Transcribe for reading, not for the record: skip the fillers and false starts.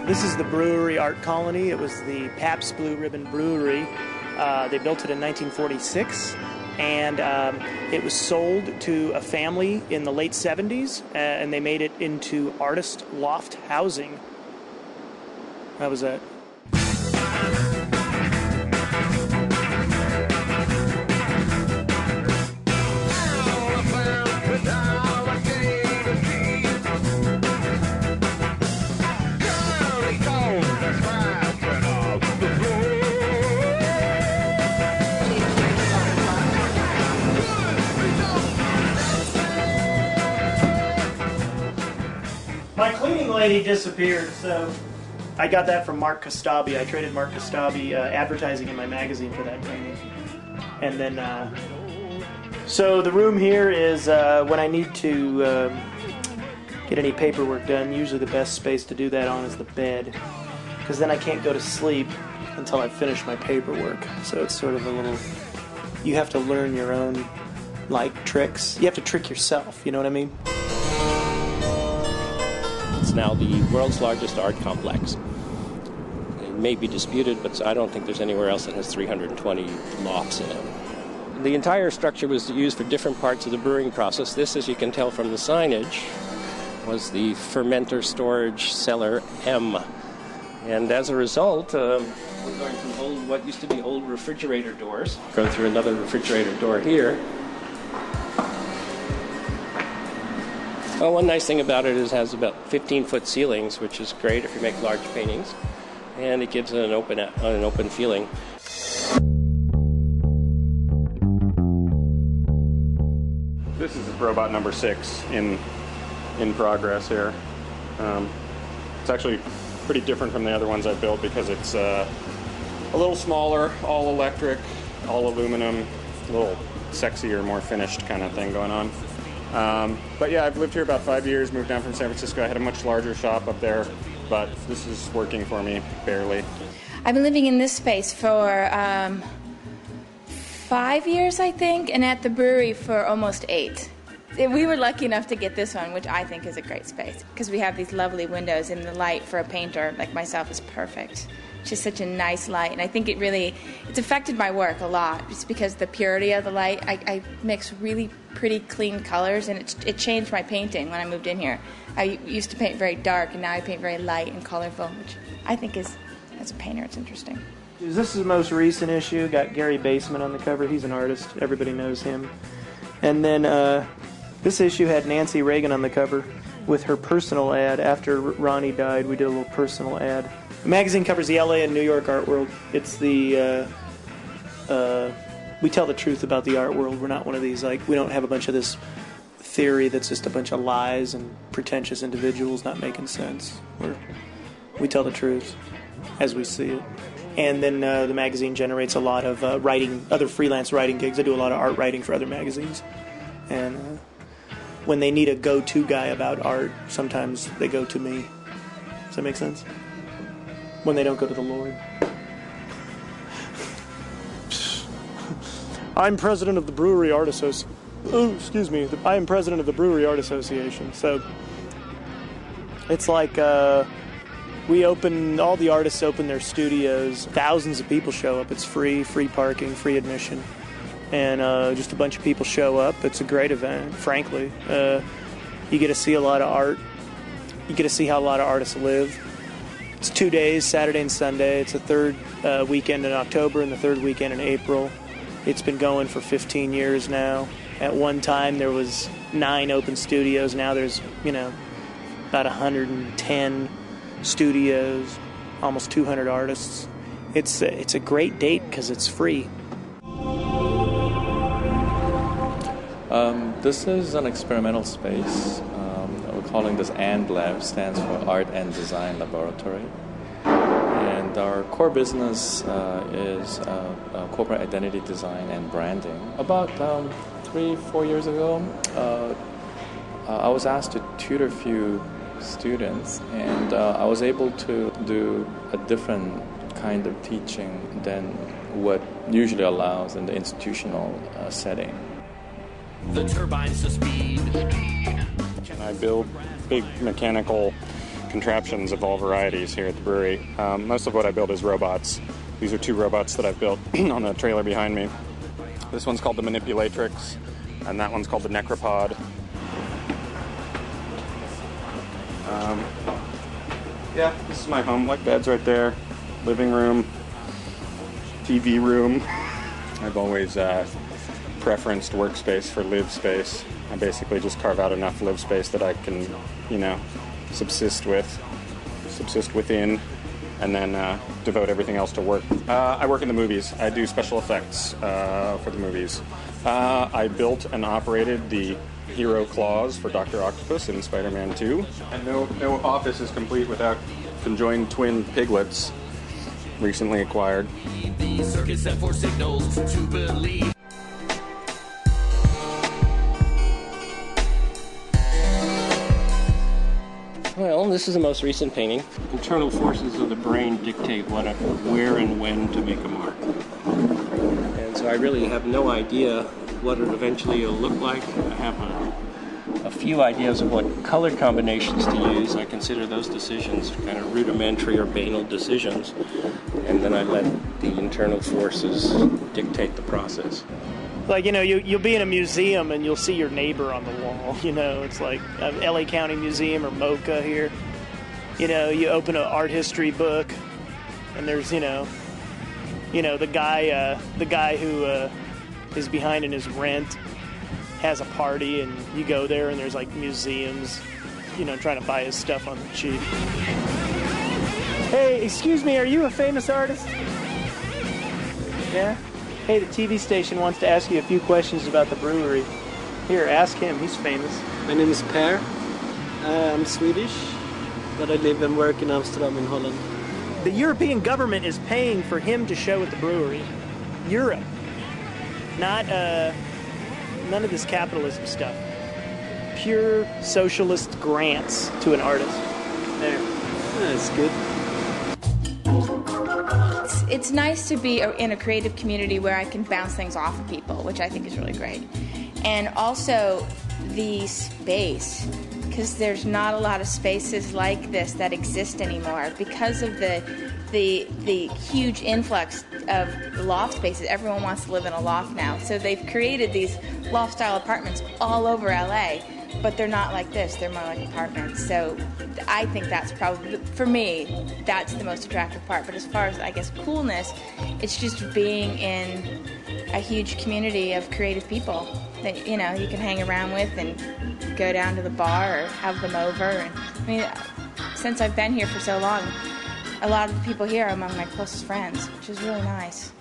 This is the Brewery Art Colony. It was the Pabst Blue Ribbon Brewery. They built it in 1946, and it was sold to a family in the late 70s, and they made it into artist loft housing. That was it. My cleaning lady disappeared, so I got that from Mark Kostabi. I traded Mark Kostabi advertising in my magazine for that painting. And then, so the room here is when I need to get any paperwork done, usually the best space to do that on is the bed, because then I can't go to sleep until I finish my paperwork. So it's sort of a little, you have to learn your own, like, tricks. You have to trick yourself, you know what I mean? It's now the world's largest art complex. It may be disputed, but I don't think there's anywhere else that has 320 lofts in it. The entire structure was used for different parts of the brewing process. This, as you can tell from the signage, was the fermenter storage cellar M. And as a result, we're going from what used to be old refrigerator doors, go through another refrigerator door here. Well, one nice thing about it is it has about 15-foot ceilings, which is great if you make large paintings, and it gives it an open feeling. This is robot number 6 in progress here. It's actually pretty different from the other ones I've built because it's a little smaller, all electric, all aluminum, a little sexier, more finished kind of thing going on. But yeah, I've lived here about 5 years, moved down from San Francisco. I had a much larger shop up there, but this is working for me, barely. I've been living in this space for 5 years, I think, and at the brewery for almost 8. We were lucky enough to get this one, which I think is a great space, because we have these lovely windows, and the light for a painter like myself is perfect. It's just such a nice light, and I think it's affected my work a lot, just because the purity of the light. I mix really pretty clean colors, and it changed my painting when I moved in here. I used to paint very dark, and now I paint very light and colorful, which I think is, as a painter, it's interesting. This is the most recent issue. Got Gary Basement on the cover. He's an artist. Everybody knows him. And then this issue had Nancy Reagan on the cover with her personal ad. After Ronnie died, we did a little personal ad. The magazine covers the LA and New York art world. It's the, we tell the truth about the art world. We're not one of these, like, we don't have a bunch of this theory that's just a bunch of lies and pretentious individuals not making sense. We tell the truth as we see it. And then the magazine generates a lot of writing, other freelance writing gigs. I do a lot of art writing for other magazines. And when they need a go-to guy about art, sometimes they go to me. Does that make sense? When they don't go to the Lord. I'm president of the Brewery Art Association. Oh, excuse me. I am president of the Brewery Art Association. So it's like all the artists open their studios. Thousands of people show up. It's free parking, free admission. And just a bunch of people show up. It's a great event, frankly. You get to see a lot of art. You get to see how a lot of artists live. It's 2 days, Saturday and Sunday. It's the third weekend in October and the third weekend in April. It's been going for 15 years now. At one time, there was 9 open studios. Now there's, about 110 studios, almost 200 artists. It's a great date because it's free. This is an experimental space. We're calling this AND Lab, stands for Art and Design Laboratory. And our core business is corporate identity design and branding. About 3-4 years ago, I was asked to tutor a few students, and I was able to do a different kind of teaching than what usually allows in the institutional setting. The turbines to speed. I build big mechanical contraptions of all varieties here at the brewery. Most of what I build is robots. These are 2 robots that I've built on the trailer behind me. This one's called the Manipulatrix, and that one's called the Necropod. Yeah, this is my home. Like, bed's right there. Living room. TV room. I've always preferenced workspace for live space. I basically just carve out enough live space that I can, subsist within, and then devote everything else to work. I work in the movies. I do special effects for the movies. I built and operated the Hero Claws for Dr. Octopus in Spider-Man 2. And no office is complete without conjoined twin piglets, recently acquired. The circuit set for signals to believe. Well, this is the most recent painting. Internal forces of the brain dictate where and when to make a mark. And so I really have no idea what it eventually will look like. I have a few ideas of what color combinations to use. I consider those decisions kind of rudimentary or banal decisions. And then I let the internal forces dictate the process. Like, you'll be in a museum and you'll see your neighbor on the wall. It's like LA County Museum or MoCA here. You open an art history book and there's, the guy who is behind in his rent has a party, and you go there and there's like museums, trying to buy his stuff on the cheap. Hey, excuse me, are you a famous artist? Yeah? Hey, the TV station wants to ask you a few questions about the brewery. Here, ask him. He's famous. My name is Per. I'm Swedish, but I live and work in Amsterdam in Holland. The European government is paying for him to show at the brewery. Europe. Not, none of this capitalism stuff. Pure socialist grants to an artist. There. That's good. It's nice to be in a creative community where I can bounce things off of people, which I think is really great. And also the space, because there's not a lot of spaces like this that exist anymore because of the huge influx of loft spaces. Everyone wants to live in a loft now. So they've created these loft-style apartments all over LA, but they're not like this. They're more like apartments. So I think that's probably, for me, that's the most attractive part. But as far as, I guess, coolness, it's just being in a huge community of creative people that, you can hang around with and go down to the bar or have them over. And since I've been here for so long, a lot of the people here are among my closest friends, which is really nice.